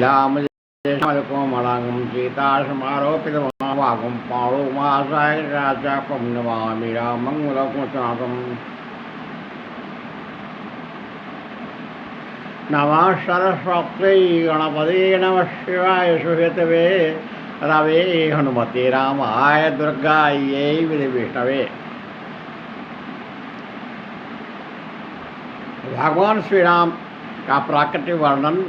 लीलाम कोमलांगम सीतासमारोपितमागम पाणो मासाय राजा पम नमामि रामं रघुनाथं। नमः सरस्वत्यै गणपते नमः शिवाय सुहेतवे रवे हनुमते रामाय दुर्गायै विष्णवे। भगवान श्री राम का प्राकृतिक वर्णन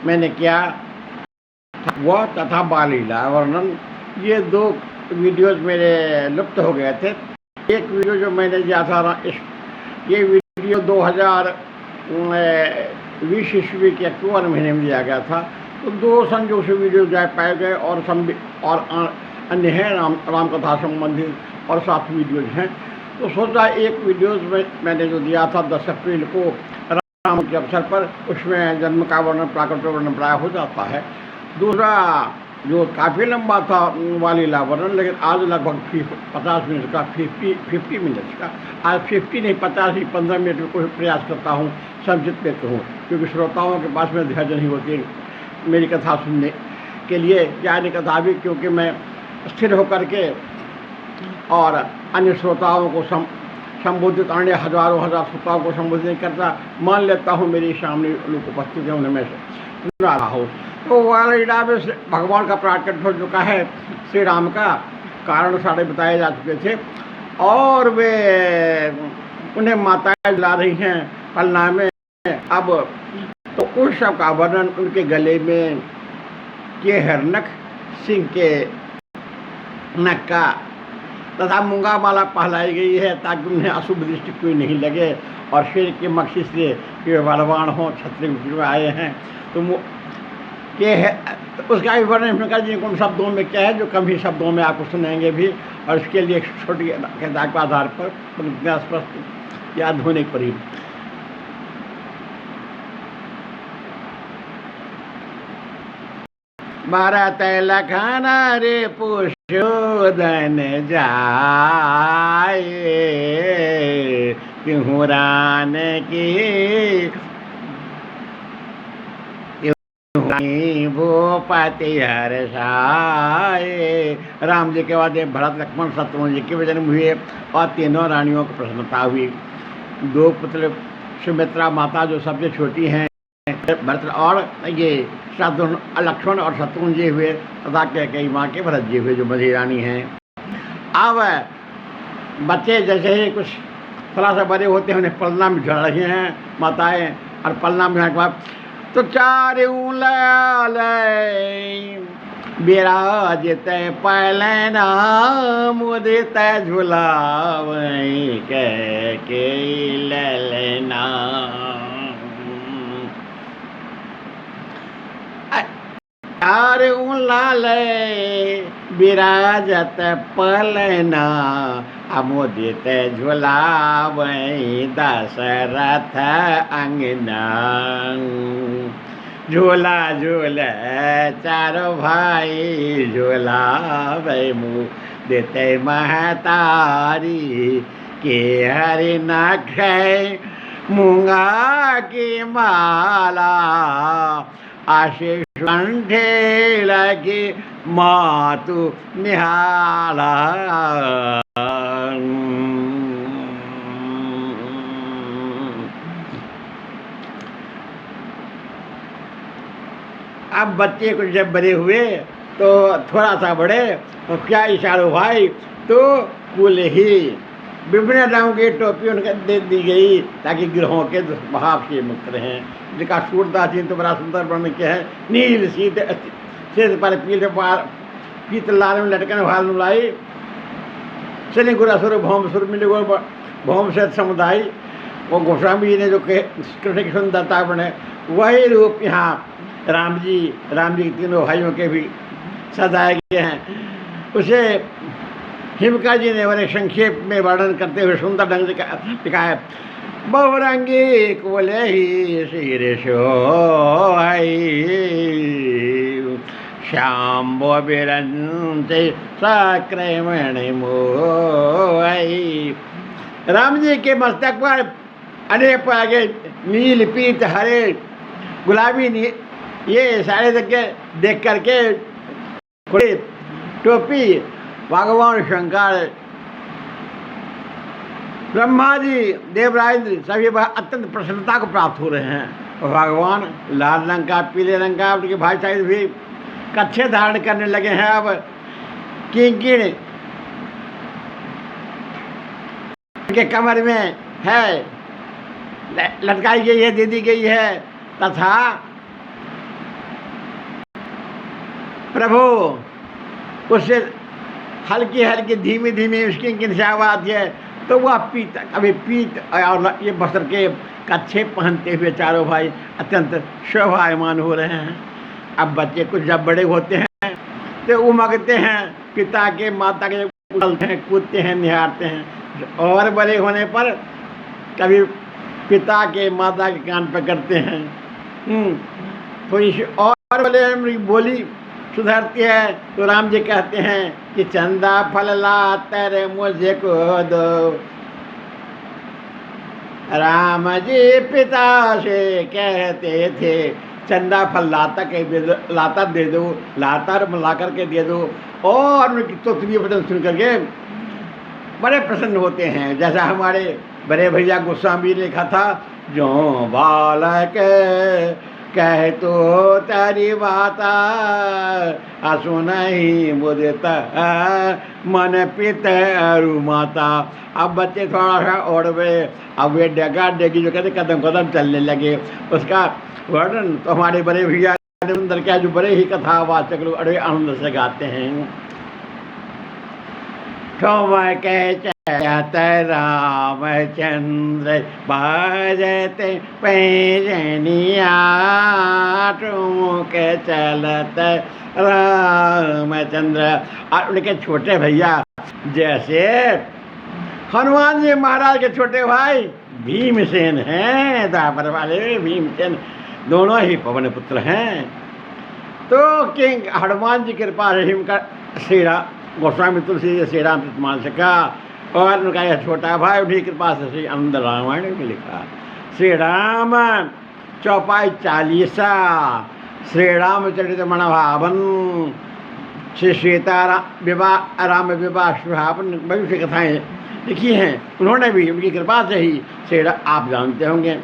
मैंने किया, वह तथा बाल लीला वर्णन। ये दो वीडियोज मेरे लुप्त हो गए थे। एक वीडियो जो मैंने दिया था ये वीडियो 2020 ईस्वी के अक्टूबर महीने में दिया गया था। तो दो संयोग से वीडियो पाए गए और अन्य हैं राम कथा संबंधित और 7 वीडियोज हैं। तो सोचा एक वीडियोज में मैंने जो दिया था 10 अप्रैल को राम के अवसर पर, उसमें जन्म का वर्णन प्राकृतिक वर्णन प्राय हो जाता है। दूसरा जो काफ़ी लंबा था वालीला वर्णन, लेकिन आज लगभग 50 मिनट का 50 मिनट्स का, आज 50 नहीं 50 ही 15 मिनट में कोई प्रयास करता हूँ संक्षिप्त में कहूँ, क्योंकि श्रोताओं के पास में धैर्य नहीं होती मेरी कथा सुनने के लिए। यानी कथा भी क्योंकि मैं स्थिर होकर के और अन्य श्रोताओं को संबोधित, अन्य हजारों श्रोताओं को संबोधित नहीं करता, मान लेता हूँ मेरे सामने लोग उपस्थित हैं, उन्हें मैं सुना रहा हूँ। तो वालीला में भगवान का प्राकट्य हो चुका है, श्री राम का कारण सारे बताए जा चुके थे, और वे उन्हें माताएं ला रही हैं पलना में। अब तो उस सब का वर्णन, उनके गले में के हरनख, सिंह के नख का तथा मूंगा माला पहलाई गई है ताकि उन्हें अशुभ दृष्टि कोई नहीं लगे, और शेर के मकसद से वे बलवान हों, क्षत्रिय में आए हैं। तो ये है, तो उसका भी वर्णन कर जी उन शब्दों में क्या है जो कम ही शब्दों में आपको सुनेंगे भी, और इसके लिए एक छोटी किताब के आधार पर स्पष्ट याद होने पर। भरत लखन रे पुष्योधन जाए, तिहुरान की भूपति हर्षाए। राम जी के बाद भरत लक्ष्मण शत्रुघ्न जी के जन्म हुए और तीनों रानियों की प्रसन्नता हुई। 2 पुत्र सुमित्रा माता जो सबसे छोटी हैं, भरत और ये लक्ष्मण और शत्रुघ्न जी हुए, तथा कैकेयी माँ के भरत जी हुए जो मझी रानी हैं। अब बच्चे जैसे ही कुछ थोड़ा सा बड़े होते हैं, उन्हें पलना में झड़ रही हैं माताएं, और पलना में झड़ने के बाद तो चारों लाल विराजित पलना मुदित झुलावई कैकेयी ललना। चारों लाल विराजत पलना अमुदित झुलावई दशरथ अंगना। झूला झूल चारों भाई झुलावई मुदित महतारी के हरि नख मूंगा की माला। आशीष कंठे लगी मातु निहाला। अब बच्चे कुछ जब बड़े हुए तो थोड़ा सा बड़े तो क्या इशारों भाई, तो कुल ही विभिन्न रंगों की टोपी उनके दे दी गई ताकि ग्रहों के दुष्प्रभाव से मुक्त रहें। जिसका सूरदासीन तो बड़ा सुंदर वर्णन किया है। नील सीत सिर पर पीत लाल में लटकन भाल नुलाई, शनि गुरासुर भौम सुर मिले भौम से समुदाय। वो गोस्वामी जी ने जो कृष्ण की सुंदरता बने, वही रूप यहाँ राम जी के तीनों भाइयों के भी सजाए गए हैं। उसे हिमका जी ने बड़े संक्षेप में वर्णन करते हुए सुंदर ढंग से लिखा है। बहुरंगी कोले ही सिर सोई, श्याम बिरंते सक्रमण मोई। राम जी के मस्तक पर अनेक आगे नील पीत हरे गुलाबी ये सारे देख करके थोड़ी टोपी भगवान शंकर, ब्रह्मा जी, देवराज सभी अत्यंत प्रसन्नता को प्राप्त हो रहे हैं। और भगवान लाल रंग का, पीले रंग का उनके भाई साहब भी कच्छे धारण करने लगे हैं। अब किंकिण उनके कमर में है, लटकाई गई है, दे दी गई है, तथा प्रभु उससे हल्की हल्की धीमी धीमी उसकी किन से आवाज है, तो वह अभी पीत और ये बसर के कच्छे पहनते हुए चारों भाई अत्यंत शोभायमान हो रहे हैं। अब बच्चे कुछ जब बड़े होते हैं तो उमगते हैं, पिता के माता के उछलते हैं, कूदते हैं, निहारते हैं। और बड़े होने पर कभी पिता के माता के कान पकड़ते हैं, थोड़ी सी और बड़े बोली सुधरती है तो राम जी कहते हैं कि चंदा फल लाता रे मुझे को दो। राम जी पिता से कहते थे चंदा फल लाता दे दो, लाता ला करके दे दो। और उनकी स्तुति वचन सुन करके बड़े प्रसन्न होते हैं। जैसा हमारे बड़े भैया गोस्वामी ने लिखा था, जो बालक कह तो तेरी बाता सुन ही मुझता मन पित अरु माता। अब बच्चे थोड़ा सा ओढ़ गए, अब वे डेगा डेगी जो कहते कदम कदम चलने लगे। उसका वर्णन तो हमारे बड़े भैया सुंदर क्या जो बड़े ही कथावाचक लोग बड़े आनंद से गाते हैं। ठोमा कहते रामचंद्र बाजते पैजनिया, के चलत रामचंद्र। और उनके छोटे भैया जैसे हनुमान जी महाराज के छोटे भाई भीमसेन हैं, द्वापर वाले भीमसेन दोनों ही पवन पुत्र हैं। तो किंग हनुमान जी कृपा रहीम का श्री गोस्वामी तुलसी श्री राम मान सका। और उनका यह छोटा भाई उन्हीं कृपा से श्री आनंद रामायण में लिखा। श्री राम चौपाई 40, श्री रामचरित मनभावन, श्री सीताराम विवाह, राम विवाह सुहावन, भविष्य कथाएँ लिखी हैं उन्होंने भी, उनकी कृपा से ही श्री आप जानते होंगे।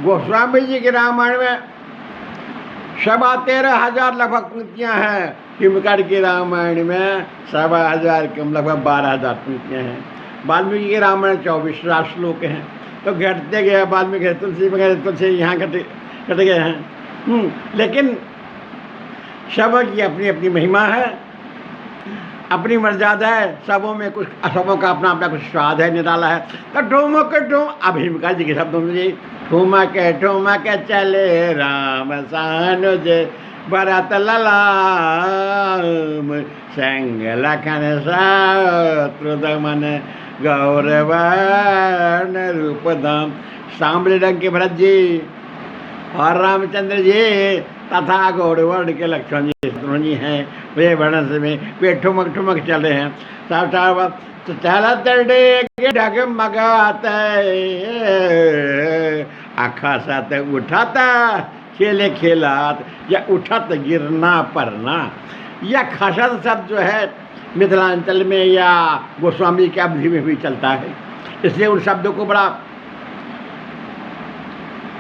गोस्वामी जी के रामायण में 13,500 लगभग पंक्तियाँ हैं। किमकर के रामायण में 13,500 कम लगभग 12,000 पंक्तियाँ हैं। वाल्मीकि के रामायण 24,000 श्लोक हैं। तो घटते गए वाल्मीकि तुलसी वगैरह तुलसी यहाँ घट गए हैं। लेकिन सब की अपनी अपनी महिमा है, अपनी मर्यादा है, सबों में कुछ, सबों का अपना अपना कुछ स्वाद है, निराला है। तो ठुमक ठुम अब हिमका जी के शब्दों में जी ठुमक ठुमक चले राम सानुज भरत ललाम, संग लखन शत्रुदमन गौरवन रूपधाम। सांबले रंग के भरत जी और रामचंद्र जी तथा गौरवर्ण के लक्ष्मण जी शत्रुघ्न जी हैं। वे वर्ण से में वे ठुमक ठुमक चल रहे हैं। साथ तो चलत डगमगात आखा साथ उठाता खेले खेलात, या उठत गिरना पड़ना। या खसत शब्द जो है मिथिलांचल में या गोस्वामी की अवधि में भी चलता है, इसलिए उन शब्दों को बड़ा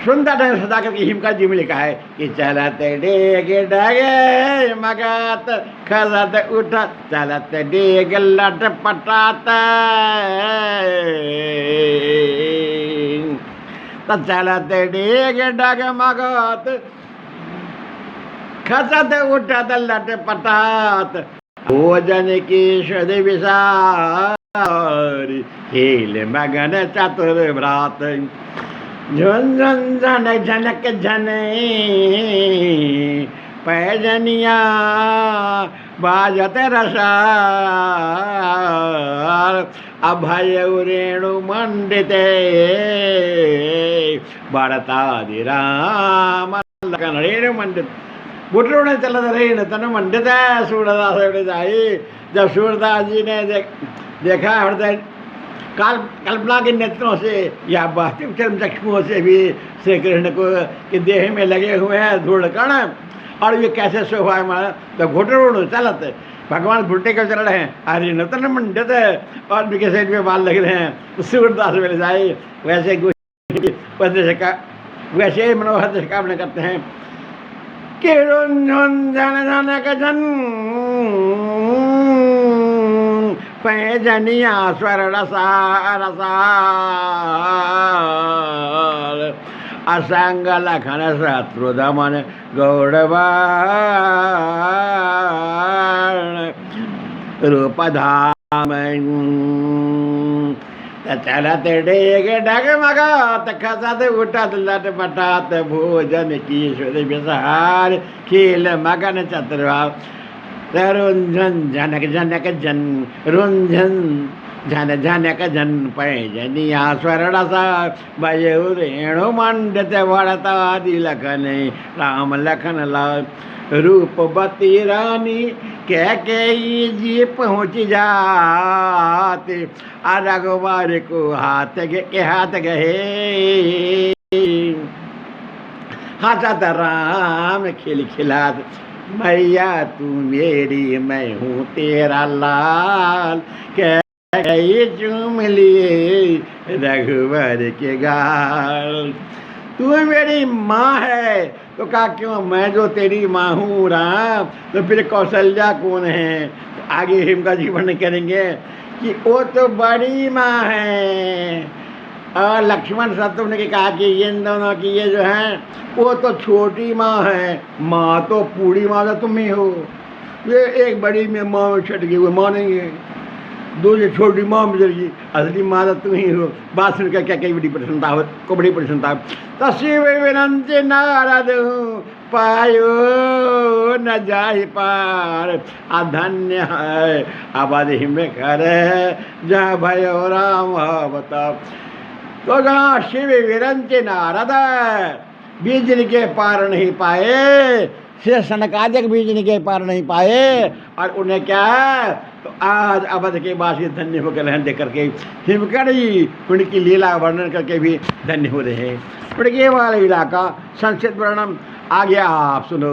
सुंदर ढंग से सदा करके हिमका जी में लिखा है कि चलत डेग डगे मगत खसत उठत, चलत डेग लट पटात, चलत डेग डग मगत खसत उठत लट पटात। भोजन की सुध विसार खेल मगन चतुर भ्रात, झुन झुन झनक झनक झने पैजनिया बाजत रसार। अभय रेणु मंडिते बढ़तादि राम लखन रेणु मंडित। बुटरों ने चलत रेणु तन मंडित है सूरदास जाई। जब सूरदास जी ने देखा हृदय कल्पना के नेत्रों से या वास्तविक चक्षुओं से भी श्री कृष्ण को के देह में लगे हुए हैं धूल कण, और ये कैसे शोभायमान तो घुटन चलत भगवान घुटने के चल रहे हैं, अरे नूतन मंडित और उनके साइड में बाल लग रहे हैं, तो सूरदास मिल जाए वैसे वैसे मनोहर दृश्य कामना करते हैं कि रुंझुन जन जन का जन पैजनिया स्वर रसार असंग लखन शत्रुदमन गौरवाण रूपधाम चलत डेग डगमगात खसत उठत लटपटात भोजन की सुर विसार खेल मगन चतुर्भाव रुंझन जनक जनक जन रुंझन झन झनक जन पैजनिया स्वरणसा भयरेणु मंडित वड़तादि लखन राम लखन लाल रूपवती रानी कह के जी पहुँच जाते रघुवर को हाथ गहे हंसत राम खिलखिलात मैया तू मेरी मैं हूँ तेरा लाल कह चूम लिए रघुवर के गाल। तू मेरी माँ है तो कहा क्यों, मैं जो तेरी माँ हूँ राम, तो फिर कौशल्या कौन है? तो आगे हिमका जी वर्णन करेंगे कि वो तो बड़ी माँ है, और लक्ष्मण शत्रुघ्न ने कहा कि ये दोनों की ये जो है वो तो छोटी माँ है, माँ तो पूरी माँ तो तुम ही हो। ये एक बड़ी में माँ में छट गई, वो माँ नहीं है, दूसरी छोटी माँ में चल गई, असली माँ तो तुम ही हो। बात सुनकर क्या कई बड़ी प्रसन्नता हो, को बड़ी प्रसन्नता हो। तस्वीर विनंती नारद पायो न जाहि पार, अधन्य है अवधि में करे जहाँ भयो राम बताओ। तो जहाँ शिव विरंची नारद बीजन के पार नहीं पाए, से सनकादिक बीजन के पार नहीं पाए, और उन्हें क्या है तो आज अवध के वासी धन्य होकर रहन देख करके हिमकड़ी उनकी लीला वर्णन करके भी धन्य हो रहे हैं। उनके वाला इलाका संक्षिप्त वर्णन आ गया, आप सुनो।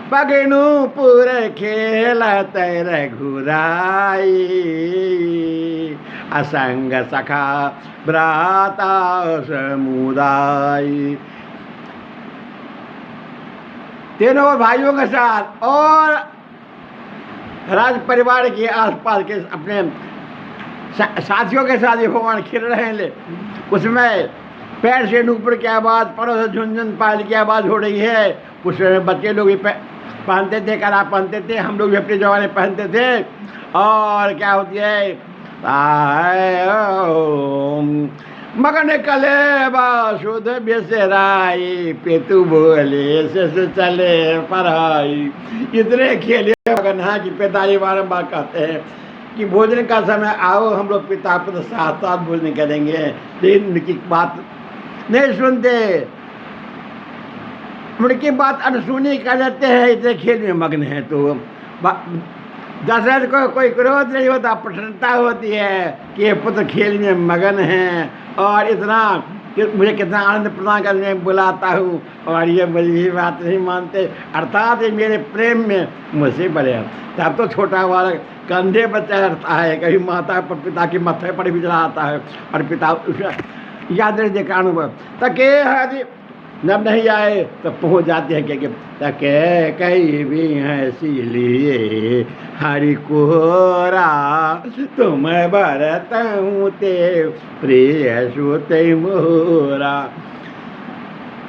पगनूपुर खेलत रघुराई, असंग सखा भ्राता समुदाय। तीनों भाइयों के साथ और राज परिवार के आसपास के अपने साथियों के साथ ये भगवान खेल रहे हैं। उसमें पैर से ऊपर की आवाज़, परों से झुंझुन पायल की आवाज़ हो रही है। उसमें बच्चे लोग भी पहनते थे, कला पहनते थे, हम लोग भी अपने जमाने पहनते थे। और क्या होती है मगन कले बासुद बिसराई, पेतु बोले से चले पराई। इतने खेले मगन है कि पिताजी बारम्बार कहते हैं कि भोजन का समय आओ, हम लोग पिता पुत्र साथ साथ भोजन करेंगे, लेकिन उनकी बात नहीं सुनते, उनकी बात अनसुनी कर देते हैं, इतने खेल में मग्न है। तो दशरथ को कोई क्रोध नहीं होता, प्रसन्नता होती है कि ये पुत्र खेल में मगन हैं, और इतना मुझे कितना आनंद प्रदान करने में बुलाता हूँ, और ये मेरी बात नहीं मानते, अर्थात ये मेरे प्रेम में मुझसे बड़े हैं। तब तो छोटा वाला कंधे पर चढ़ता है, कभी माता पर पिता के माथे पर भी चढ़ाता है, और पिता याद रख देखा अनुभव तके हरि जब नहीं आए तो पहुँच जाते हैं क्या तके कहीं भी हैं इसीलिए हरि कोरा, तुम भरत हूँ ते प्रिय सुते मोरा।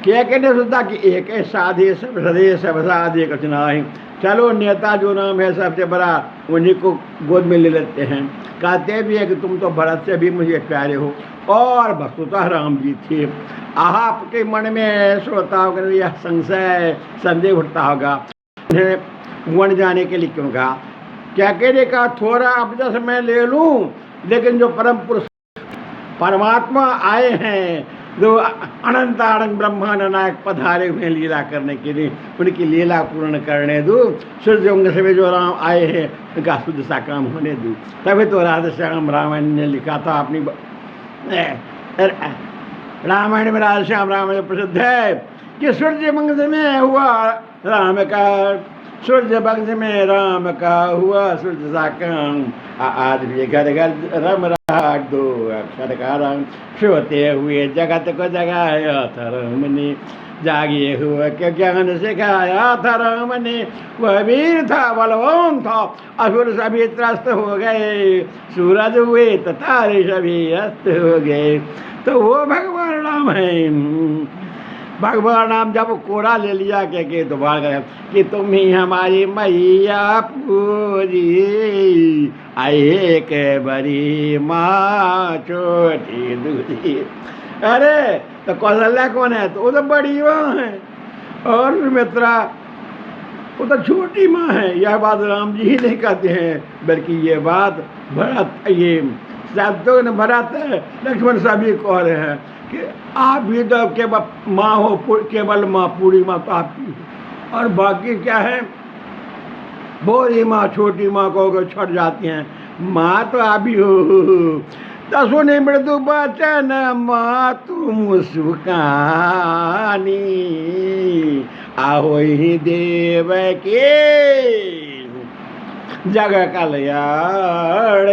क्या कहने सुनता कि एक साधे सब हृदय सब साधे कुछ नहीं। चलो नेता जो नाम है सबसे बड़ा, उन्हीं को गोद में ले लेते हैं। कहते भी है कि तुम तो भरत से भी मुझे प्यारे हो, और वस्तुतः राम जी थे। आपके मन में श्रोताओं का यह संशय संदेह उठता होगा, उन्हें वन जाने के लिए क्यों कहा? क्या कहने का थोड़ा अपना समय ले लूँ, लेकिन जो परम पुरुष परमात्मा आए हैं जो अनंत आनंद ब्रह्मांड नायक पधारे हुए लीला करने के लिए, उनकी लीला पूर्ण करने दो। सूर्य उंग से जो राम आए हैं उनका शुद्ध सा काम होने दो। तभी तो राधे श्याम रामायण ने लिखा था अपनी रामायण में, राधे श्याम रामायण प्रसिद्ध है कि सूर्य वंश में हुआ राम का, सूर्य वंश में राम का हुआ सूर्य सा काम। आज भी घर घर रम रहा दो अक्षर का रंग, सोते हुए जगत को जगाया था राम ने, जागे हुए के ज्ञान सिखाया था राम ने। वह वीर था, बलवान था, असुर सभी त्रस्त हो गए, सूरज हुए तो तारे सभी अस्त हो गए। तो वो भगवान राम है। भगवान राम जब कोड़ा ले लिया के तो भाग गए कि तुम ही हमारी मैया पूरी, आए के बड़ी माँ छोटी दूरी। अरे तो कौशल्या कौन है? तो वो तो बड़ी माँ है, और सुमित्रा वो तो छोटी माँ है। यह बात राम जी ही नहीं कहते हैं, बल्कि ये बात भरत, ये शब्दों ने भरत लक्ष्मण सभी कह रहे हैं कि आप भी तो केवल माँ हो, केवल माँ, पूरी माँ तो आपकी हो, और बाकी क्या है बड़ी माँ छोटी माँ को छट जाती हैं, माँ तो आप ही हो। तो सुने मृदु बचन माँ तुम सुखानी, आहो ही देव के जग कल्याण।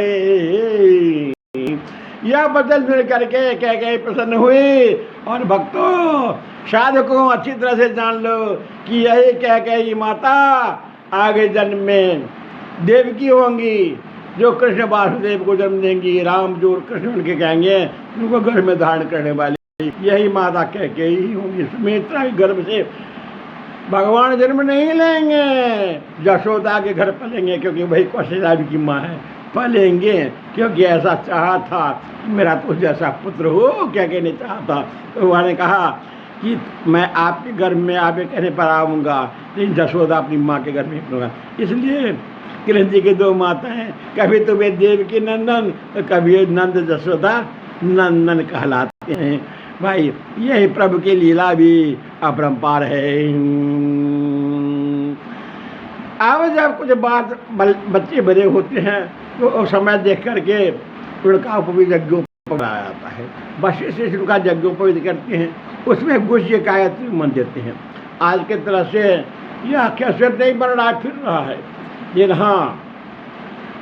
यह बचन सुन करके कह प्रसन्न हुई। और भक्तों, साधकों अच्छी तरह से जान लो कि यही कह माता आगे जन्म में देवकी होंगी, जो कृष्ण वासुदेव को जन्म देंगी। राम जो कृष्ण उनके कहेंगे उनको गर्भ में धारण करने वाली यही माता कह के ही होंगी। सुमित्रा के गर्भ से भगवान जन्म नहीं लेंगे, यशोदा के घर पलेंगे, क्योंकि वही कौशल्या की माँ है। पलेंगे क्योंकि ऐसा चाहा था, मेरा तो जैसा पुत्र हो, क्या कहने चाहा था। तो उन्होंने कहा कि मैं आपके गर्भ में आपके कहने पर आऊँगा, लेकिन यशोदा अपनी माँ के गर्भ में रहूँगा। इसलिए कृष्ण जी की दो माता हैं, कभी तो वे देवकी नंदन, तो कभी नंद यशोदा नंदन कहलाते हैं। भाई यही प्रभु की लीला भी अपरंपार है। अब जब कुछ बात बच्चे बड़े होते हैं तो समय देख करके उनका उपवीत यज्ञोपवीत आ जाता है। वशिष्ठ ऋषि उनका यज्ञोपवीत करते हैं, उसमें गुह्य गायत्री मन देते हैं। आज के तरह से यह कैसे नहीं बन रहा फिर रहा है, लेकिन हाँ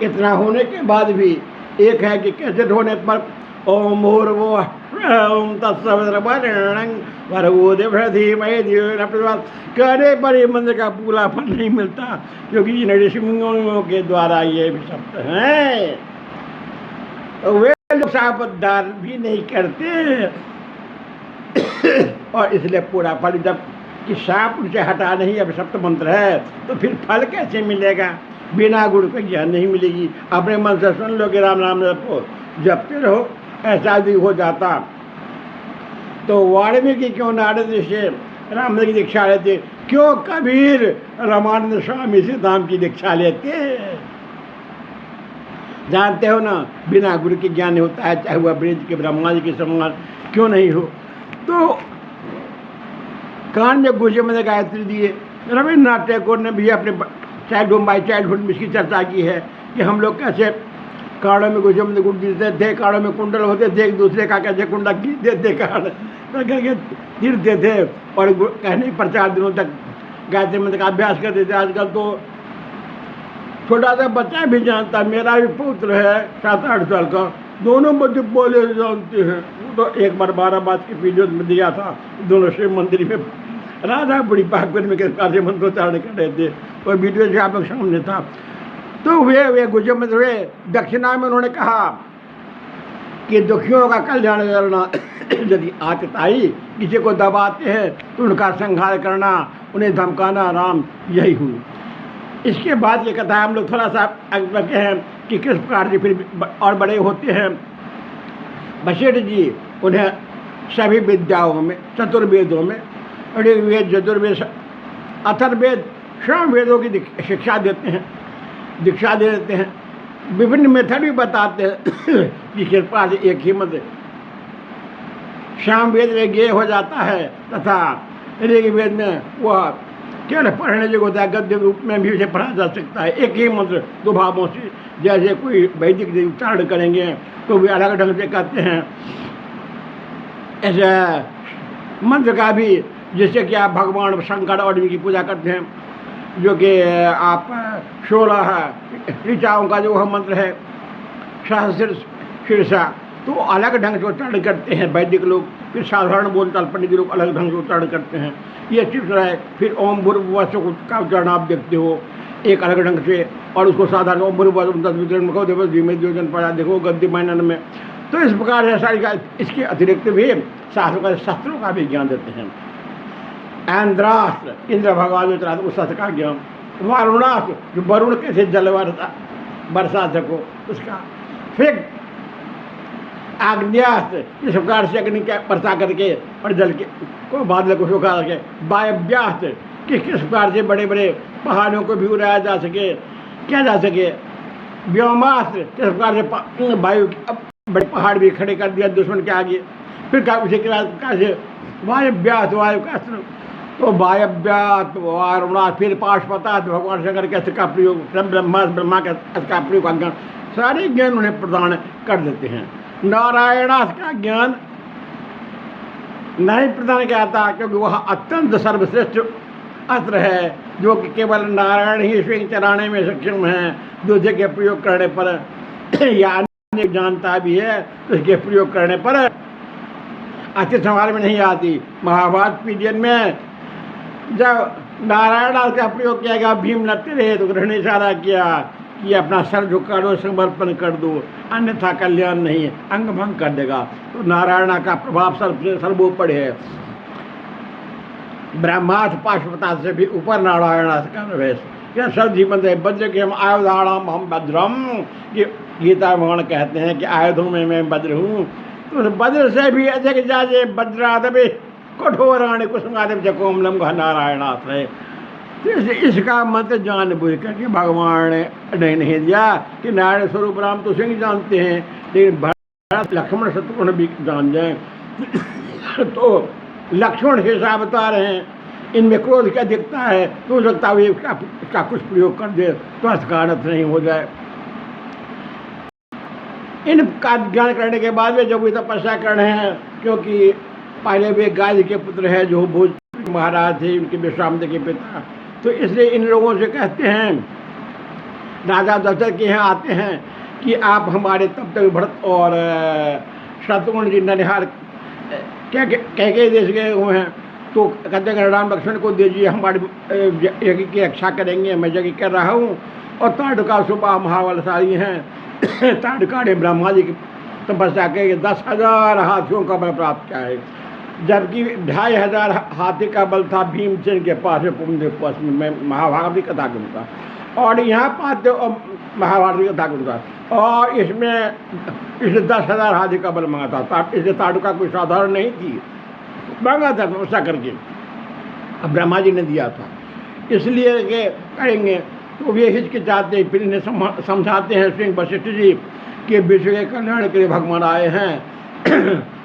इतना होने के बाद भी एक है कि कैसे होने पर ओम भूर्भुव ओम तत्सवितुर्वरेण्यं भर्गो देवस्य धीमहि धियो यो नः प्रचोदयात् कहने पर ये मंत्र का पूरा फल नहीं मिलता, क्योंकि इन ऋषिमुनियों के द्वारा ये भी शब्द हैं। वे लोग शापदार भी नहीं करते, और इसलिए पूरा फल, जब कि शाप उनसे हटा नहीं, अब सप्त मंत्र है तो फिर फल कैसे मिलेगा? बिना गुण के ज्ञान नहीं मिलेगी। अपने मन से सुन लो कि राम राम जपो, जपते रहो, ऐसा भी हो जाता तो वाल्मीकि क्यों नारद से राम की दीक्षा लेते, क्यों कबीर रामानंद स्वामी से धाम की दीक्षा लेते? जानते हो ना, बिना गुरु के ज्ञान नहीं होता है, चाहे वह ब्रज के ब्रह्मा जी के समान क्यों नहीं हो। तो कान में गुह्य मंत्र गायत्री दिए। रविन्द्रनाथ टैगोर ने भी अपने चाइल्डहुड में इसकी चर्चा की है कि हम लोग कैसे काड़ों में गुह्य मंत्र गुड़ देते थे, काड़ों में कुंडल होते थे, एक दूसरे का कैसे कुंडा गिर देते काड़ करके गिरते थे, और कहने पर 4 दिनों तक गायत्री मंत्र का अभ्यास करते थे। आजकल तो छोटा सा बच्चा भी जानता, मेरा भी पुत्र है 7-8 साल का, दोनों बच्चे बोले जानते हैं। तो एक बार 12 बात की वीडियो में दिया था, दोनों शिव मंदिर में राधा बुढ़ी पाकपुर में किस प्रकार से मंत्रोच्चारण कर रहे थे, और वीडियो से आप लोग सामने था। तो वे गुजर मंत्र हुए। दक्षिणा में उन्होंने कहा कि दुखियों का कल्याण करना, यदि आतताई किसी को दबाते हैं तो उनका संहार करना, उन्हें धमकाना, राम यही हुई। इसके बाद ये कथा हम लोग थोड़ा सा आगे हैं कि किस प्रकार से फिर और बड़े होते हैं। वशिष्ठ जी उन्हें सभी विद्याओं में, चतुर्वेदों में, ऋग्वेद, यजुर्वेद, अथर्ववेद, सामवेदों की शिक्षा देते हैं, दीक्षा दे देते हैं। विभिन्न मेथड भी बताते हैं कि कृपा से एक ही मंत्र सामवेद में ये हो जाता है तथा ऋग्वेद में वह केवल पढ़ने जो होता है, गद्य रूप में भी उसे पढ़ा जा सकता है। एक ही मंत्र दो भावों से, जैसे कोई वैदिक उच्चारण करेंगे तो वे अलग ढंग से कहते हैं, ऐसे मंत्र का भी, जैसे कि आप भगवान शंकर और की पूजा करते हैं, जो कि आप 16 ऋचाओं का जो वह मंत्र है सहस्र शीर्षा, तो अलग ढंग से उच्चारण करते हैं वैदिक लोग, फिर साधारण बोलचाल पंडित लोग अलग ढंग से उच्चारण करते हैं। ये चिप्स है। फिर ओम भूर्भुवः का उच्चारण आप देखते हो एक अलग ढंग से, और उसको साधारण ओम भूर्भुवः पढ़ा देखो गद्य मानन में। तो इस प्रकार से सारी का इसके अतिरिक्त भी शास्त्रों का भी ज्ञान देते हैं। इंद्रास्त्र, इंद्र भगवान उस शस्त्र का ज्ञान। वारुणास्त्र, जो वरुण कैसे जल बरसा सको उसका। फिर आग्नेयास्त्र, इस प्रकार से अग्नि का वर्षा करके और जल के को बादल को सुखा सके। वायव्यास्त्र, किस प्रकार से बड़े बड़े पहाड़ों को भी उड़ाया जा सके, किया जा सके। व्योमास्त्र, किस प्रकार से वायु बड़े पहाड़ भी खड़े कर दिया दुश्मन के आगे। फिर उसी प्रकार से वायव्यास्त्र, वायु का अस्त्र, तो वायव्यास्त्र वारुणास्त्र। फिर पाशुपतास्त्र, भगवान शंकर के अस्त्र का प्रयोग, ब्रह्मा के अस्त्र का प्रयोग का ज्ञान, सारे ज्ञान उन्हें प्रदान कर देते हैं। नारायणास्त्र का ज्ञान नहीं प्रदान किया जाता, क्योंकि वह अत्यंत सर्वश्रेष्ठ अस्त्र है, जो कि केवल नारायण ही स्वयं चलाने में सक्षम है। दूसरे के प्रयोग करने पर या अन्य जानता भी है, तो इसके प्रयोग करने पर अच्छे सवाल में नहीं आती। महाभारत पीडियन में जब नारायणास्त्र का प्रयोग किया गया, भीम लड़ते रहे तो कृष्ण ने इशारा किया कि अपना सर झुका दो, समर्पण कर दो, अन्यथा कल्याण नहीं, अंग भंग कर देगा। तो नारायण का प्रभाव सर्वोपरि है। ब्रह्मास्त्र पाशुपतास्त्र से भी ऊपर नारायणास्त्र का प्रवेश। यह सब जीवन है। वज्र के हम आयुधाणाम हम भद्रम, ये गीता भगवान कहते हैं कि आयुधों में मैं वज्र हूँ। तो वज्र से भी अधिक जाजे वज्रादि कठोराणि कुसुमादि जकोमलम नारायणास्त्र है। तो इसका मंत्र जान बुझ करके भगवान ने नहीं दिया कि नारायण स्वरूप राम तो सिंह जानते हैं, लेकिन भरत लक्ष्मण शत्रुघ्न भी जान जाए। तो लक्ष्मण हिसाब बता रहे हैं, इनमें क्रोध क्या दिखता है, तो हो सकता है इसका कुछ प्रयोग कर दे तो असकारत नहीं हो जाए। इनका ज्ञान करने के बाद में जब वे तपस्या कर रहे हैं, क्योंकि पहले वे गाय के पुत्र हैं जो भोज महाराज थे, उनके विश्वामित्र के पिता, तो इसलिए इन लोगों से कहते हैं, राजा दशरथ के यहाँ आते हैं कि आप हमारे तब तक भरत और शत्रुघ्न जी ननिहाल कैकेयी देश गए हुए हैं, तो कहते हैं राम लक्ष्मण को दीजिए, हमारे यज्ञ की रक्षा करेंगे, मैं यज्ञ कर रहा हूँ। और ताड़का सुबह महाबलशाली हैं। ताड़का ने ब्रह्मा जी की तपस्या करके 10,000 हाथियों का बल प्राप्त किया है, जबकि 2,500 हाथी का बल था भीमसेन के पास में। मैं महाभारत की कथा करूँगा और यहाँ पाते महाभारत की कथा करूँगा, और इसमें 10,000 हाथी का बल मांगा था। इसलिए ताड़का कोई साधारण नहीं थी, मांगा था तपस्या करके, अब ब्रह्मा जी ने दिया था। इसलिए कि करेंगे तो वे हिचकिचाते, फिर इन्हें समझाते हैं स्वयं वशिष्ठ जी कि विश्व के कल्याण के लिए भगवान आए हैं,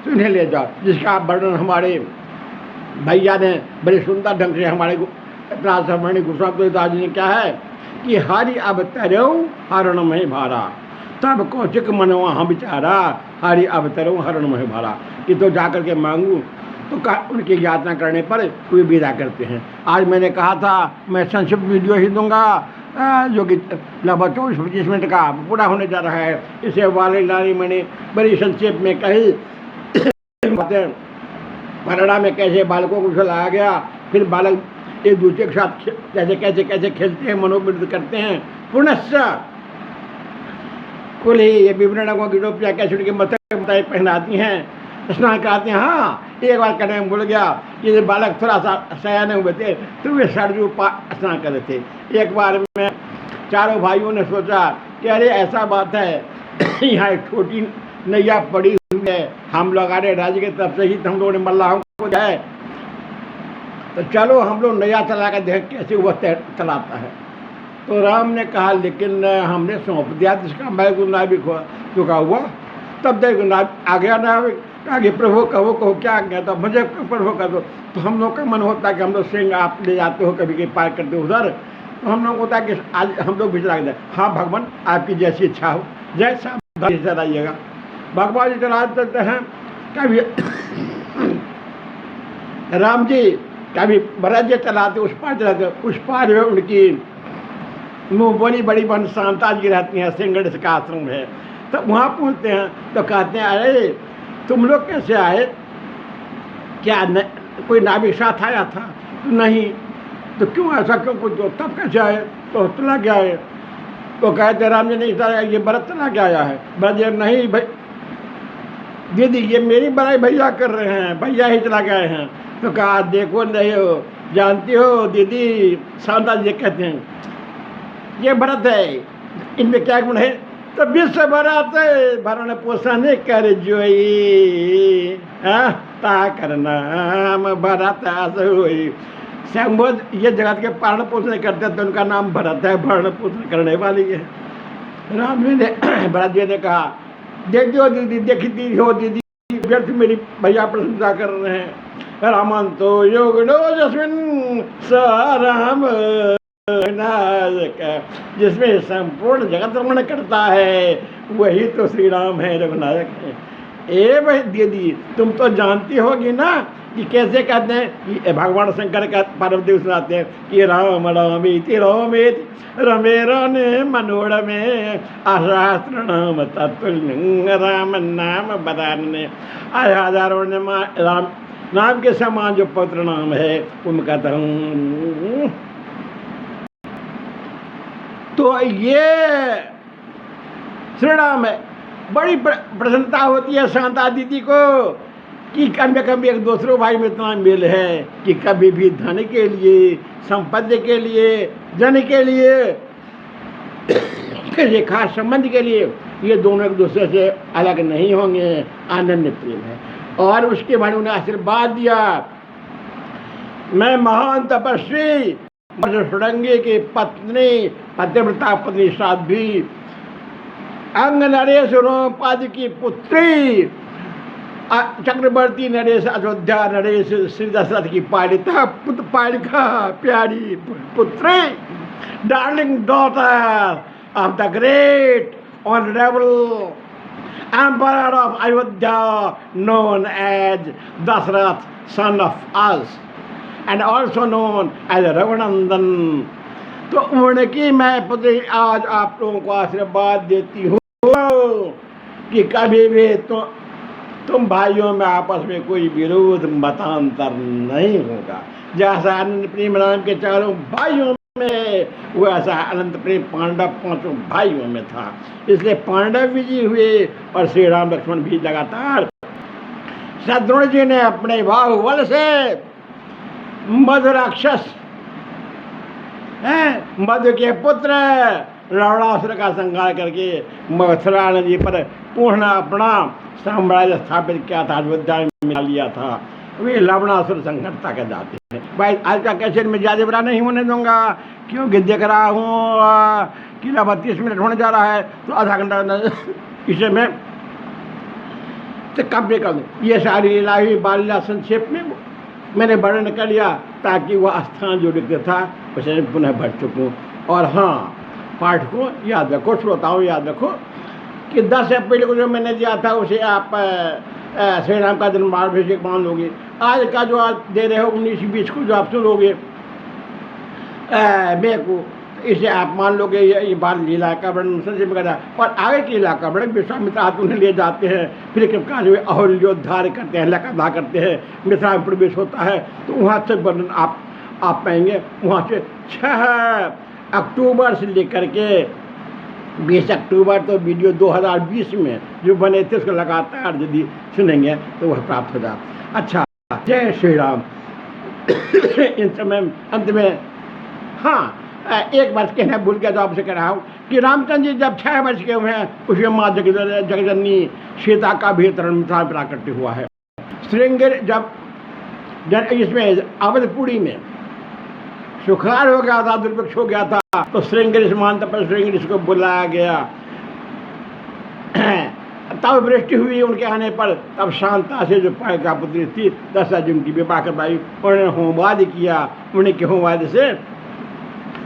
तो इन्हें ले जाओ। जिसका वर्णन हमारे भैया ने बड़े सुंदर ढंग से हमारे प्राचमणि गोस्वामी दास जी ने क्या है कि हरि अवतरो हरण में भारा, तब कौशिक मनवा हम विचारा, हरि अवतरो हरण में भारा, कि तो जाकर के मांगू तो उनकी यातना करने पर कोई विदा करते हैं। आज मैंने कहा था मैं संक्षिप्त वीडियो ही दूंगा, जो कि लगभग 24-25 मिनट का पूरा होने जा रहा है। इसे वाले लाली मैंने बड़ी संक्षेप में कही बातें। कनाडा में कैसे बालकों को खिलाया गया, फिर बालक एक दूसरे के साथ कैसे कैसे कैसे खेलते हैं, मनोवृत्त करते हैं। पुनश्च कुल ही ये विवरण को गिरोपिया कैसे उनके मत पहनाती हैं, स्नान कराते हैं। हाँ, एक बार करने में भूल गया कि बालक थोड़ा सा सयाने हुए थे तो वे सरजू स्नान कर रहे थे। एक बार में चारों भाइयों ने सोचा कि अरे ऐसा बात है, यहाँ एक छोटी नैया पड़ी हुई है, हम लोग आ रहे राज्य की तरफ से ही, हम लोगों ने मल्लाहों को जाए तो चलो हम लोग नैया चला कर देख कैसे वह चलाता है। तो राम ने कहा लेकिन हमने सौंप दिया जिसका मैं गुना भी चुका हुआ, तब तक गुना आ गया नाविक। कहा कि प्रभु कहो क्या गया था, मुझे प्रभु कर दो। तो हम लोग का मन होता है कि हम लोग सिंह आप ले जाते हो कभी कभी पार करते हो उधर, तो हम लोग होता है कि आज हम लोग भी चला दें। हाँ भगवान आपकी जैसी इच्छा हो, जैसा चलाइएगा। भगवान जी चला देते हैं। कभी राम जी कभी भरत जी चलाते, उस पार चलाते, उस पार में उनकी मुँह बोली बड़ी बन शांता जी रहती हैं, सिंगड़ का आश्रम है। तो वहाँ पहुँचते हैं तो कहते हैं अरे तुम लोग कैसे आए, क्या कोई नाविक साथ आया था? तो नहीं। तो क्यों ऐसा क्यों कुछ, तब कैसे आए? तो चला गया है। तो कहते राम जी नहीं सर ये भरत चला के आया है। भरत जी नहीं भाई दीदी ये मेरी बड़ाई भैया कर रहे हैं, भैया ही चला गए हैं। तो कहा देखो नहीं हो जानती हो दीदी, शांता जी कहते हैं ये भरत है, इनमें क्या गुण है? तो विश्व भरत भरण पोषण कर जोई ता करनाम भरत सोई। संबोध ये जगत के पालन पोषण करते हैं तो उनका नाम भरत है, भरण पोषण करने वाली है। राम जी ने भरत जी ने कहा देखो दीदी, देखती हो दीदी व्यर्थ मेरी भैया प्रशंसा कर रहे हैं। रामन तो योगो जस्मिन साराम जिसमें संपूर्ण जगत रमण करता है वही तो श्री राम है, रघुनायक है। ए भाई दीदी तुम तो जानती होगी ना कि कैसे कहते हैं कि भगवान शंकर का पार्वती सुनाते हैं कि राम रामेति रामेति रमे रमे मनोरमे अशास्त्र नाम तत्तुल्यं राम नाम बदान्य। हजारों ने राम नाम के समान जो पवित्र नाम है उनका कहता तो ये श्री राम है। बड़ी प्रसन्नता होती है शांता दीदी को कि कभी एक दूसरों भाई में इतना मेल है कि कभी भी धन के लिए, संपत्ति के लिए, जन के लिए, किसी खास संबंध के लिए ये दोनों एक दूसरे से अलग नहीं होंगे। आनंद प्रेम है। और उसके बाद उन्हें आशीर्वाद दिया मैं महान तपस्वी सुरंगी की पत्नी पतिव्रता पत्नी साध्वी अंग नरेश रोमपाद की पुत्री चक्रवर्ती नरेश अयोध्या नरेश श्री दशरथ की पालिता पालिका प्यारी पुत्री darling daughter of the great honourable emperor of Ayodhya known as Dasharath son of us and also known as Raghunandan. तो उनकी मैं पुत्री आज आप लोगों को आशीर्वाद देती हूँ कि कभी भी तुम भाइयों में आपस में कोई विरोध मतांतर नहीं होगा। जैसा अनंत प्रेम राम के चारों भाइयों में वैसा अनंत प्रेम पांडव पांचों भाइयों में था। इसलिए पांडव विजयी हुए और श्री राम लक्ष्मण भी लगातार। शत्रुघ्न जी ने अपने बाहुबल से मधु राक्षस मधु के पुत्र रावणासुर का संहार करके मथुरा नदी पर पूर्ण अपना साम्राज्य स्थापित किया था, अयोध्या में मिला लिया था। वे रावणासुर संहर्ता के जाते हैं। भाई आज का कैसेट में ज़्यादा बड़ा नहीं होने दूंगा क्योंकि देख रहा हूँ कि 32 मिनट होने जा रहा है तो आधा घंटा इसे मैं तो कंप्लीट कर दूँ। ये सारी लीला हुई बाल लीला संक्षेप में मैंने वर्णन कर लिया ताकि वह स्थान जो लिखते था उसे पुनः भर चुकूँ। और हाँ पाठकों याद रखो, श्रोताओं याद रखो कि 10 अप्रैल को जो मैंने दिया था उसे आप श्री राम का जन्माभिषेक मान लोगे। आज का जो आप दे रहे हो 19-20 को जो आप सुनोगे मे को, इसे आप मान लोगे ये बाल लीला का वर्णन संक्षेप करा। और आगे की लीला का वर्णन विश्वामित्र हाथ उन्हें ले जाते हैं, फिर कृपा जो अहोल्योद्धार करते हैं, लकाधा करते हैं, मिथिला में प्रवेश होता है तो वहाँ से वर्णन आप पाएंगे। वहाँ से 6 अक्टूबर से लेकर के 20 अक्टूबर तो वीडियो 2020 में जो बने थे उसको लगातार यदि सुनेंगे तो वह प्राप्त हो जाए। अच्छा जय श्री राम। इन समय अंत में हाँ एक बात कहना भूल गया तो आपसे कह रहा हूँ कि रामचंद्र जी जब 6 वर्ष के हुए हैं उसमें माँ जगजननी सीता का भी तरण प्राकट्य हुआ है। श्रृंगेरी जब इसमें अवधपुरी में सुखार हो गया था, दुर्भिक्ष हो गया था तो श्रृंगेरी महान तपस्वी श्रृंगेरी को बुलाया गया तब वृष्टि हुई उनके आने पर, तब शांता से जो का पुत्री थी दशरथ जी उनकी विवाह करवाई। उन्होंने होमवाद किया, उन्हीं के होमवाद से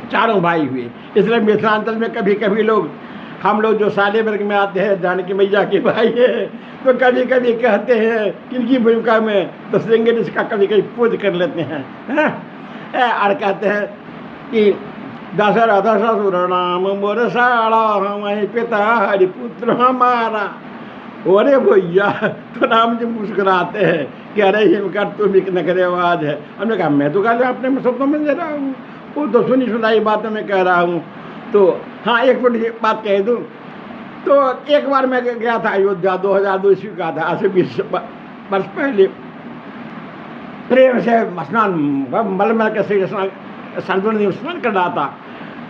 4 भाई हुए। इसलिए मिथिलांचल में कभी कभी लोग, हम लोग जो साले वर्ग में आते हैं, जानकी मैया के भाई है, तो कभी कभी कहते हैं किनकी भूमिका में, तो श्रृंगेरी इसका कभी कभी पूज कर लेते हैं, और कहते हैं कि दशरथ ससुर नाम मोर साड़ा, हमारे पिता हरिपुत्र हमारा। अरे भैया, तो राम जी मुस्कुराते हैं कि अरे हिमकर तुम एक नखरेबाज है। हमने कहा मैं तो कहते अपने शब्दों में दे रहा हूँ, वो तो सुनी सुनाई बातें मैं कह रहा हूँ। तो हाँ, एक मिनट बात कह दूँ, तो एक बार मैं गया था अयोध्या, 2002 ईस्वी का था, आज से 20 वर्ष पहले। प्रेम से स्नान मलमल के से स्नान कर रहा था।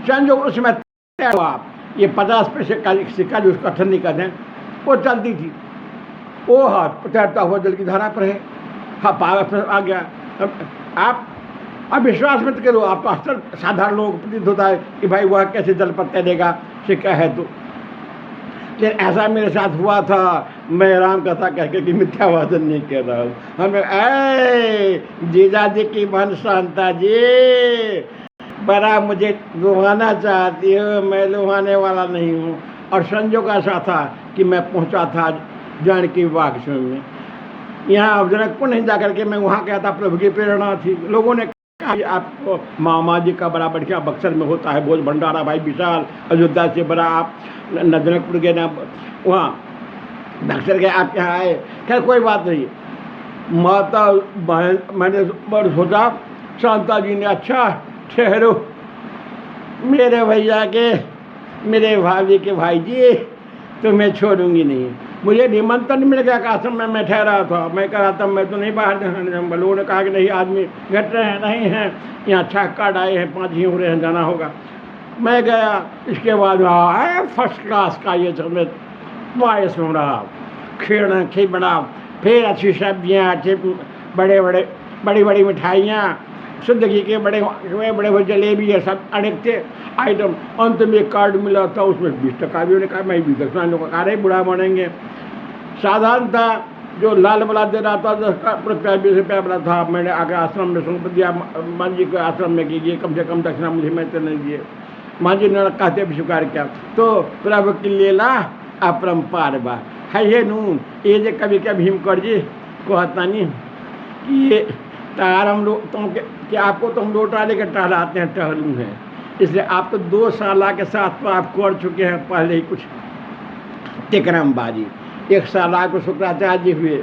संजोग उसमें हुआ, ये 50 पैसे का सिक्का जो उसका ठंडी कहते हैं, वो चलती थी। वो हाथ तैरता हुआ जल की धारा पर है, हाँ पागल आ गया। आप विश्वास मत करो, आप अक्सर साधारण लोगों को प्रतीत होता है कि भाई वह कैसे जल पर तैरेगा, सिक्का है तो। लेकिन ऐसा मेरे साथ हुआ था, मैं राम कथा कह के कि मिथ्यावादन नहीं कह रहा हूँ। हमें जीजा जी की मन शांता जी, बड़ा मुझे लुभाना चाहती हो, मैं लुभाने वाला नहीं हूँ। और संजोग ऐसा था कि मैं पहुँचा था जानकी वाक्ष में, यहाँ जनकपुर नहीं जा करके मैं वहाँ गया था, प्रभु की प्रेरणा थी। लोगों ने कहा आपको मामा जी का बड़ा बढ़िया बक्सर में होता है भोज भंडारा, भाई विशाल, अयोध्या से बड़ा, आप जनकपुर गए ना, वहाँ बक्सर गए, आप यहाँ आए। खैर कोई बात नहीं, माता बहन मैंने सोचा, शांता जी ने अच्छा ठहरो, मेरे भैया के, मेरे भाभी के भाई जी, तो मैं छोड़ूंगी नहीं। मुझे निमंत्रण मिल गया, आश्रम में मैं ठहरा था। मैं कह रहा था मैं तो नहीं बाहर जाने दूंगा। लोगों ने कहा कि नहीं, आदमी घट रहे हैं, नहीं हैं, यहाँ 6 कार्ड आए हैं, 5 ही हो रहे हैं, जाना होगा। मैं गया, इसके बाद फर्स्ट क्लास का ये समय पायस बना, खीर बना, फिर अच्छी सब्जियाँ, अच्छे बड़ी बड़ी मिठाइयाँ, शुद्ध घी के बड़े बड़े जलेबी, ये सब अनेक थे आइटम। अंत में एक कार्ड मिला था, उसमें 20 टका भी। उन्होंने कहा मैं 20 दक्षिणा लोग कहा रहे बुढ़ा बनेंगे। साधारण था, जो लाल वाला दे रहा था 10 रुपया 20 रुपया वाला था। मैंने आकर आश्रम में सौंप दिया, मान जी को आश्रम में कीजिए, कम से कम दक्षिणा मुझे मैं तो नहीं दिए। मान जी ने कहते भी स्वीकार किया। तो प्रभु की लीला अपरंपार बा है ये नून, ये जो कभी कभी हिमकर जी कहता नहीं कि ये तार हम लोग तुम कि आपको तो हम लोटा लेकर टहलाते हैं, टहलू हैं। इसलिए आप तो 2 साला के साथ तो आप कर चुके हैं पहले ही कुछ तिकरमबाजी। 1 साला को शुक्राचार्य जी हुए,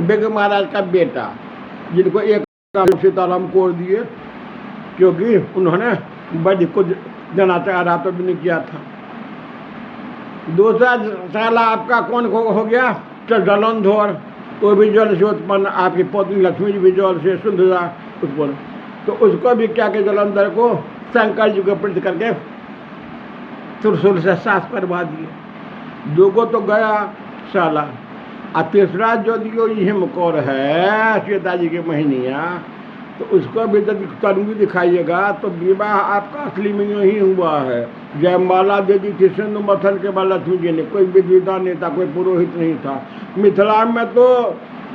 बिग महाराज का बेटा, जिनको एक सीताराम कोर दिए, क्योंकि उन्होंने बड़ी कुछ जनाचार तो भी नहीं किया था। 2 साला आपका कौन हो गया, तो जलंधर, वो भी जल से उत्पन्न, आपकी पत्नी लक्ष्मी जी भी जल से सुंदरा उत्पन्न। तो उसको भी क्या के जलंधर को शंकर जी को प्रति करके त्रिशूल से सास करवा दिए। 2 को तो गया साला, और तीसरा जो दियो हिमकौर है सीता जी की महीनिया, तो उसको भी जब तरुणी दिखाइएगा तो विवाह आपका असली में ही हुआ है। जयमाला दे दी थी सिंधु मथन के बाद लक्ष्मी जी ने, कोई विधिदान नहीं था, कोई पुरोहित नहीं था। मिथिला में तो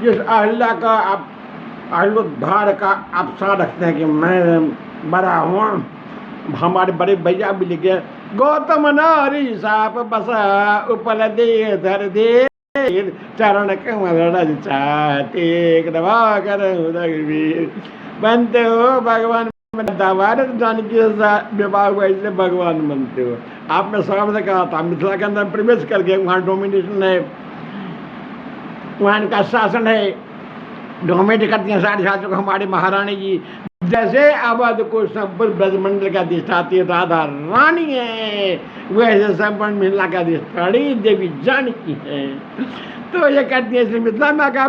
जिस अहिल्या का आप अहिलोद्धार का आप सा रखते हैं कि मैं बड़ा हूँ, हमारे बड़े भैया भी लिखे, गौतम नारी साप बसा उपल दे धर दे चरण कमल चाहते दबा कर बनते हो भगवान। जानकी विवाह हुआ इसलिए भगवान बनते हो। आपने सामने कहा था, मिथिला के अंदर प्रवेश करके वहाँ डोमिनेशन है, वहाँ का शासन है, डोमिनेट करती हैं सारे शास्त्रों को हमारी महारानी जी। जैसे अवध को संपूर्ण ब्रजमंडल का अधिष्ठाती राधा रानी है, वैसे संपूर्ण मिथिला का अधिष्ठात्री देवी जानकी है। तो ये कहती है इसलिए मिथिला में क्या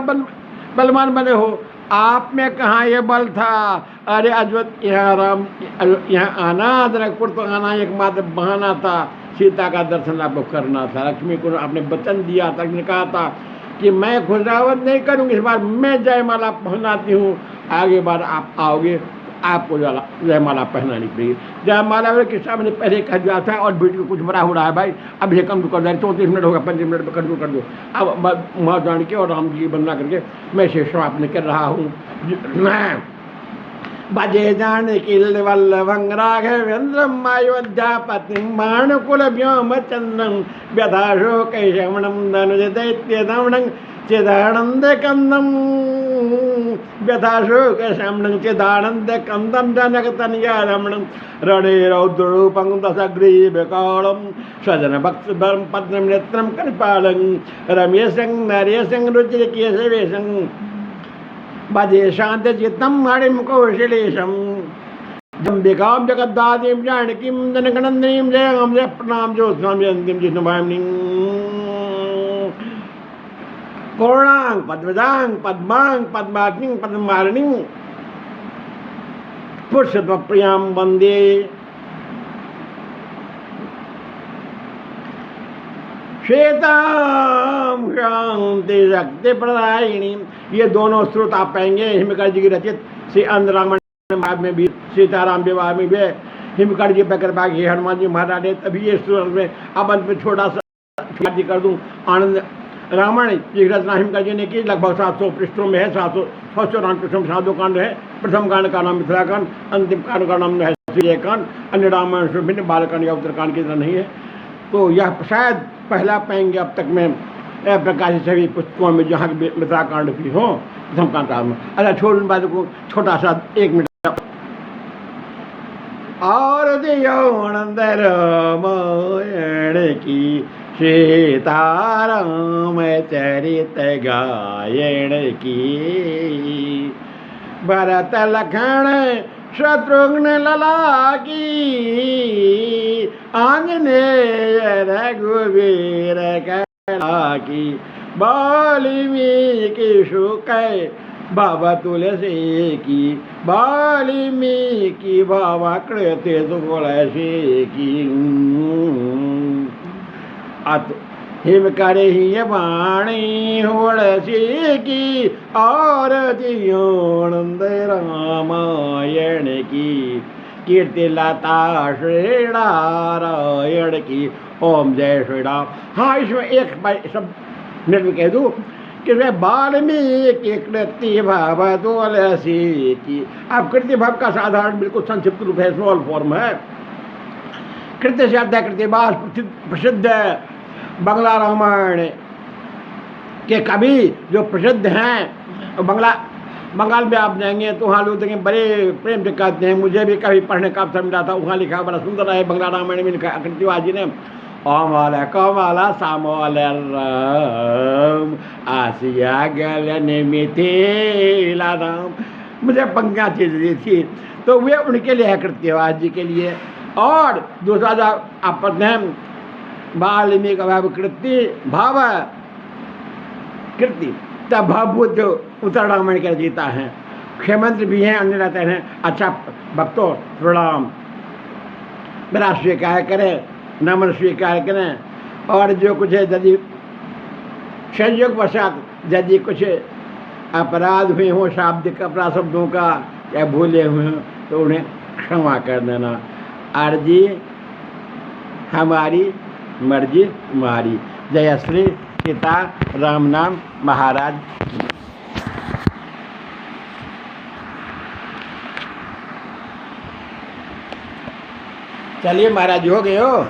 बलवान बने हो। आप में कहाँ ये बल था। अरे अजवत यहाँ आना, जनकपुर तो आना एकमात्र बहाना था, सीता का दर्शन आपको करना था। लक्ष्मी को आपने वचन दिया था, ने कहा था कि मैं खुशावत नहीं करूँगी, इस बार मैं जयमाला पहनाती हूँ, आगे बार आप आओगे आपको जयमाला पहनानी पड़ेगी। जयमाला में किस्सा मैंने पहले कह दिया था और वीडियो कुछ बड़ा हो रहा है भाई, अब ये कम कर दे, 34 मिनट होगा, 35 मिनट में कंट्रोल कर दो। अब माँ जान के और राम जी की वंदना करके मैं शेष समाप्त कर रहा हूँ। बजे जान किल वल्लभं राघवेन्द्रम अयोध्यापतिं बाणकुल व्योम चंद्रं व्यथाशोकैशमणं धनुज दैत्य दमनं चिदानंद कंदम व्यथाशोकशमनं चिदानंद कंदम जनक तनया रमणं रणै रौद्ररूपं दशग्रीवकालं स्वजन भक्त पद्म नेत्रं कृपालं रमेशं नरेशं रुचिरकेशवेशं भजे शांत चित्तम हरिम कौशलेशम जम्बिकां जगद्धातीं जानकीं जनकनंदिनीं जयं जय प्रणाम ज्योत्स्नां जयन्तीं जिष्णुभामिनीं पूर्णां पद्मजां पद्मां पद्माग्निं पद्ममालिनीं पुरुषत्वप्रियां वन्दे श्वेतां शांति शक्ति प्रदायिनी। ये दोनों स्रोत आप पाएंगे हिमकर जी की रचित श्री अंध रामायण में भी, सीताराम विवाह में भी हिमकर जी पर कृपा की हनुमान जी महाराज ने तभी ये स्रोत में। अब अंत में छोटा सा कर दूं, आनंद रामायण की रचना हिमकर जी ने की, लगभग 700 पृष्ठों में है, 794 पृष्ठों में 7 कांड है। प्रथम कांड का नाम मिथिलाकांड, अंतिम कांड का नाम है सूर्यकांड। अन्य रामायण से भिन्न बालकांड या उत्तरकांड की तरह नहीं है। तो यह शायद पहला पाएंगे अब तक में प्रकाशित सभी पुस्तकों में जहाँ मिथिलाकांड की हो, प्रथम कांड का। अच्छा छोड़ बात को छोटा सा 1 मिनट और दियोनंद रामायण की सीताराम चरित गायन की भरत लखन शत्रुघ्न लला की आंजनेय रघुवीर कला की वाल्मीकि शुक बाबा तुलसी की वाल्मीकि बाबा कृते तुलसी की हिम करे ही वाणी होड़सी की और जियोनंद रामायण की कीर्ति लता श्री नारायण की। ओम जय श्री राम। हाँ, इसमें एक सब मिनट में कह दूँ कि वे वाल्मीकि कृति भाव तुलसी की। अब कृति भाव का साधारण बिल्कुल संक्षिप्त रूप है, स्मॉल फॉर्म है। कृत्य से अर्थ कृत्यवास प्रसिद्ध बंगला रामायण के कवि जो प्रसिद्ध हैं। बंगाल में आप जाएंगे तो वहाँ लोग देखेंगे बड़े प्रेम से कहते हैं। मुझे भी कभी पढ़ने का अवसर मिला था, वहाँ लिखा बड़ा सुंदर है बंगला रामायण में लिखा कृत्यवास जी ने। ओमल कमल समल राम आसिया गलन मिथिला राम। मुझे पंक्तियाँ चीज दी थी तो वे उनके लिए है, कृत्यवास जी के लिए। और दूसरा जो आप पढ़ते हैं वाल्मीकि भाव कृति भाव कृति, तब भावभूत जो उत्तर रामायण के रचयिता हैं, मुख्यमंत्री भी हैं, अन्य रहते हैं। अच्छा भक्तों प्रणाम, मेरा स्वीकार करें, नम्र स्वीकार करें। और जो कुछ है यदि संयोग वशात यदि कुछ अपराध हुए हों, शाब्दिक अपराध शब्दों का या भूले हुए हों तो उन्हें क्षमा कर देना। अर्जी हमारी मर्जी तुम्हारी। जय श्री सीता राम नाम महाराज। चलिए महाराज हो गए हो।